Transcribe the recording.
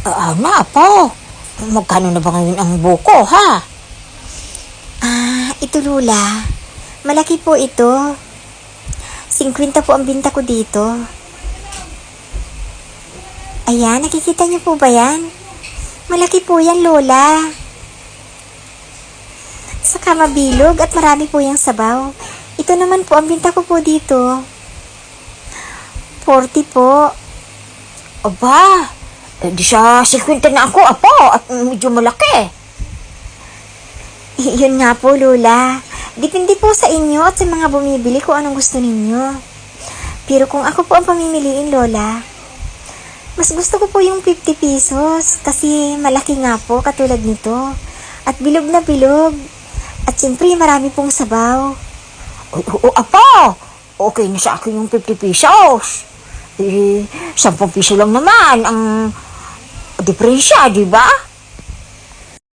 Ama po, magkano na ba ngayon ang buko, ha? Ito Lola. Malaki po ito. 50 po ang binta ko dito. Ayan, nakikita niyo po ba yan? Malaki po yan, Lola. Saka mabilog at marami po yung sabaw. Ito naman po ang binta ko po dito. 40 po. Aba, di siya 50 na ako, apo, at medyo malaki. Yun nga po, Lola. Depende po sa inyo at sa mga bumibili kung anong gusto ninyo. Pero kung ako po ang pamimiliin, Lola, mas gusto ko po yung 50 pesos kasi malaki nga po katulad nito. At bilog na bilog. At siyempre marami pong sabaw. Oo, apo, okay na sa akin yung 50 pesos. 10 piso lang naman ang diferensya, di ba?